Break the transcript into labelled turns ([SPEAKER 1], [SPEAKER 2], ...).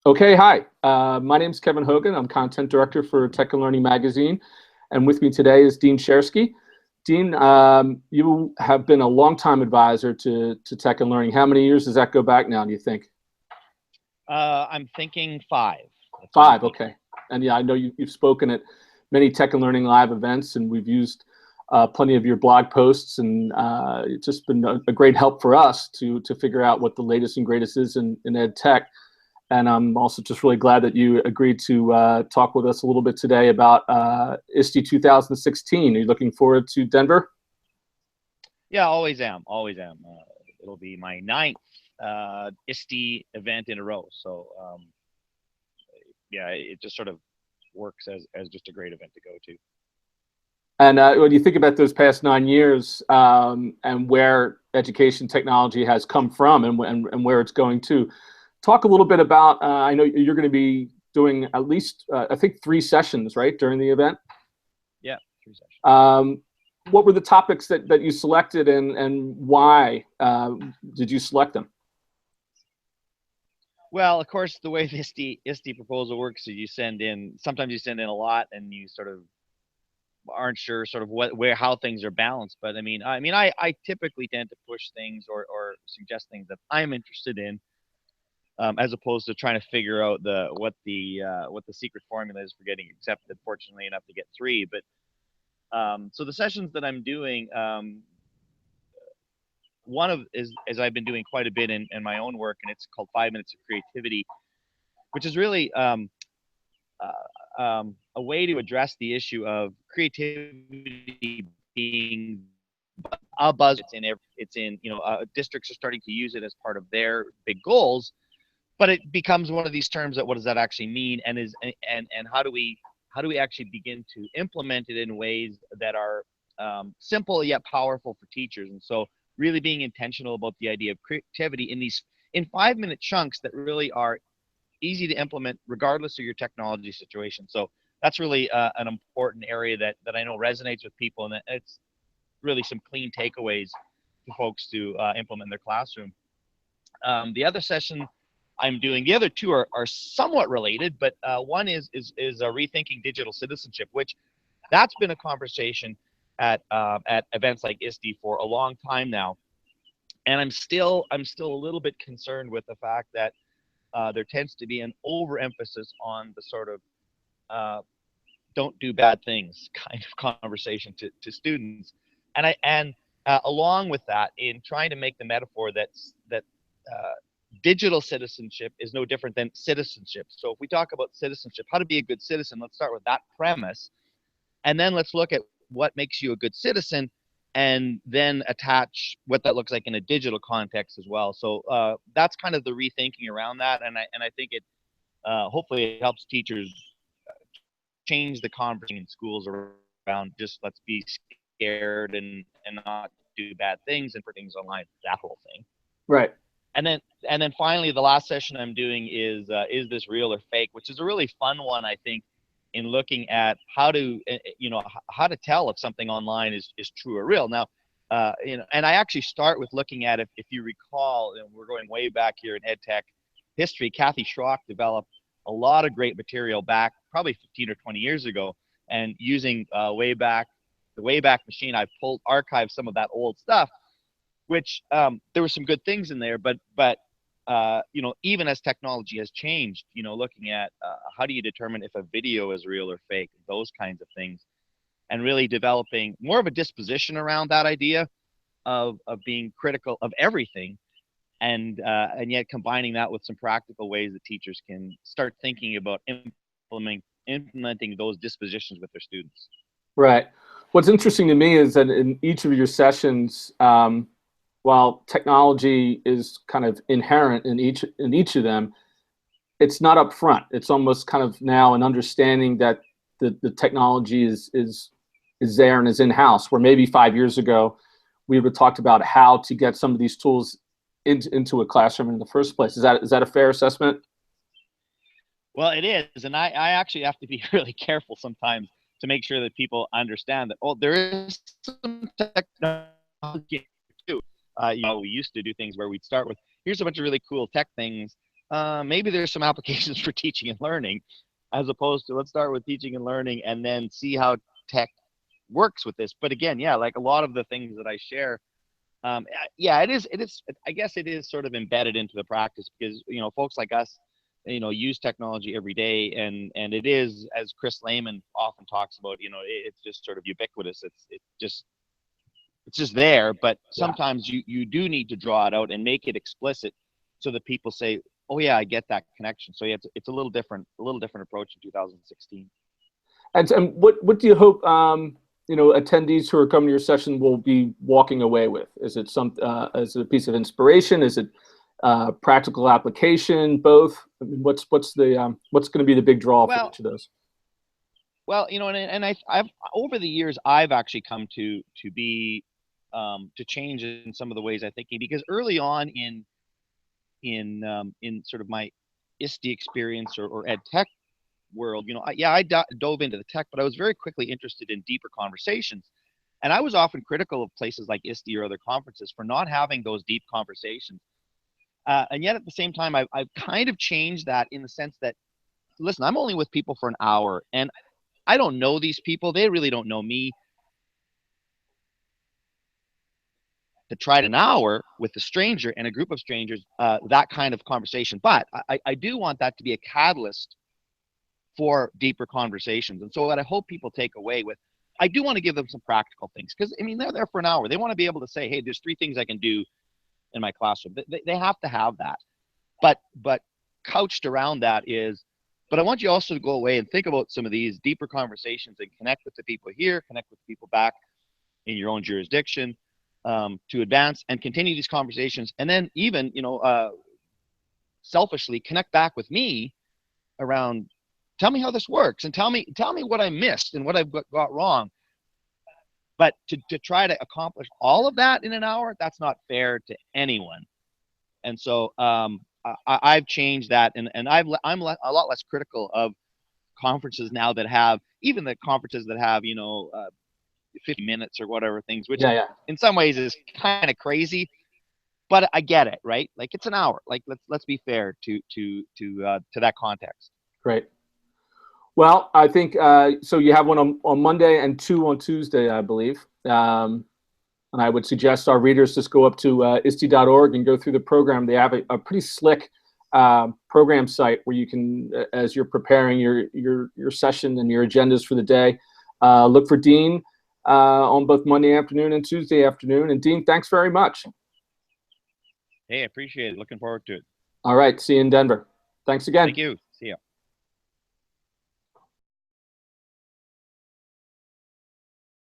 [SPEAKER 1] Okay, hi. My name is Kevin Hogan. I'm content director for Tech and Learning magazine, and with me today is Dean Shareski. Dean, you have been a longtime advisor to Tech and Learning. How many years does that go back now, do you think?
[SPEAKER 2] I'm thinking five. That's what I'm
[SPEAKER 1] Five,
[SPEAKER 2] thinking.
[SPEAKER 1] okay. And yeah, I know you've spoken at many Tech and Learning live events, and we've used plenty of your blog posts, and it's just been a great help for us to figure out what the latest and greatest is in ed tech. And I'm also just really glad that you agreed to talk with us a little bit today about ISTE 2016. Are you looking forward to Denver?
[SPEAKER 2] Yeah, always am. Always am. It'll be my ninth ISTE event in a row. So yeah, it just sort of works as just a great event to go to.
[SPEAKER 1] And when you think about those past 9 years and where education technology has come from and where it's going to, talk a little bit about, I know you're going to be doing at least, I think, 3 sessions, right, during the event?
[SPEAKER 2] Yeah, 3 sessions.
[SPEAKER 1] What were the topics that you selected and why did you select them?
[SPEAKER 2] Well, of course, the way the ISTE proposal works is sometimes you send in a lot and you sort of aren't sure sort of how things are balanced. But I typically tend to push things or suggest things that I'm interested in, as opposed to trying to figure out what the secret formula is for getting accepted. Fortunately enough to get three, but so the sessions that I'm doing, one of is I've been doing quite a bit in my own work, and it's called 5 Minutes of Creativity, which is really a way to address the issue of creativity being a buzz. Districts are starting to use it as part of their big goals, but it becomes one of these terms that what does that actually mean, and how do we actually begin to implement it in ways that are simple yet powerful for teachers. And so really being intentional about the idea of creativity in 5 minute chunks that really are easy to implement regardless of your technology situation. So that's really an important area that I know resonates with people, and it's really some clean takeaways for folks to implement in their classroom. The other session I'm doing, the other two are somewhat related, but one is rethinking digital citizenship, which that's been a conversation at events like ISTE for a long time now, and I'm still a little bit concerned with the fact that there tends to be an overemphasis on the sort of don't do bad things kind of conversation to students, and along with that, in trying to make the metaphor that digital citizenship is no different than citizenship. So if we talk about citizenship, how to be a good citizen, let's start with that premise, and then let's look at what makes you a good citizen, and then attach what that looks like in a digital context as well. So that's kind of the rethinking around that, and I think it hopefully it helps teachers change the conversation in schools around just let's be scared and not do bad things and put things online, that whole thing.
[SPEAKER 1] Right.
[SPEAKER 2] And then finally, the last session I'm doing is this real or fake, which is a really fun one, I think, in looking at how to tell if something online is true or real. Now, and I actually start with looking at, if you recall, and we're going way back here in EdTech history, Kathy Schrock developed a lot of great material back probably 15 or 20 years ago, and using the Wayback Machine, I archived some of that old stuff, which there were some good things in there, but even as technology has changed, looking at how do you determine if a video is real or fake, those kinds of things, and really developing more of a disposition around that idea of being critical of everything, and yet combining that with some practical ways that teachers can start thinking about implementing those dispositions with their students.
[SPEAKER 1] Right. What's interesting to me is that in each of your sessions, while technology is kind of inherent in each of them, it's not up front. It's almost kind of now an understanding that the technology is there and is in-house, where maybe 5 years ago we would have talked about how to get some of these tools into a classroom in the first place. Is that a fair assessment?
[SPEAKER 2] Well, it is, and I actually have to be really careful sometimes to make sure that people understand that, oh, there is some technology too. We used to do things where we'd start with, here's a bunch of really cool tech things, maybe there's some applications for teaching and learning, as opposed to let's start with teaching and learning and then see how tech works with this. But again, yeah, like a lot of the things that I share, yeah, it is. I guess it is sort of embedded into the practice because folks like us, use technology every day, and it is, as Chris Lehman often talks about, it's just sort of ubiquitous. It's just there, but sometimes you do need to draw it out and make it explicit so that people say, oh yeah, I get that connection. So yeah, it's a little different approach in 2016.
[SPEAKER 1] And what do you hope attendees who are coming to your session will be walking away with? Is it is it a piece of inspiration? Is it practical application? Both? I mean, what's going to be the big draw for each of those?
[SPEAKER 2] Well, and I've over the years I've actually come to be to change in some of the ways I'm thinking, because early on in sort of my ISTE experience or ed tech world, I dove into the tech, but I was very quickly interested in deeper conversations. And I was often critical of places like ISTE or other conferences for not having those deep conversations. And yet at the same time, I've kind of changed that in the sense that, listen, I'm only with people for an hour and I don't know these people. They really don't know me. To try an hour with a stranger and a group of strangers, that kind of conversation. But I do want that to be a catalyst for deeper conversations. And so what I hope people take away with, I do want to give them some practical things, because I mean, they're there for an hour. They want to be able to say, hey, there's 3 things I can do in my classroom. They have to have that. But couched around that is, but I want you also to go away and think about some of these deeper conversations and connect with the people here, connect with the people back in your own jurisdiction, to advance and continue these conversations. And then even, selfishly connect back with me around, tell me how this works and tell me what I missed and what I've got wrong. But to try to accomplish all of that in an hour, that's not fair to anyone. And so I've changed that, and I'm a lot less critical of conferences now that have, even the conferences that have 50 minutes or whatever things, which in some ways is kind of crazy, but I get it, right? Like it's an hour. Like let's be fair to that context.
[SPEAKER 1] Great. Well, I think so. You have one on Monday and 2 on Tuesday, I believe. And I would suggest our readers just go up to ISTE.org and go through the program. They have a pretty slick program site where you can, as you're preparing your session and your agendas for the day, look for Dean on both Monday afternoon and Tuesday afternoon. And Dean, thanks very much.
[SPEAKER 2] Hey, I appreciate it. Looking forward to it.
[SPEAKER 1] All right. See you in Denver. Thanks again.
[SPEAKER 2] Thank you. See ya.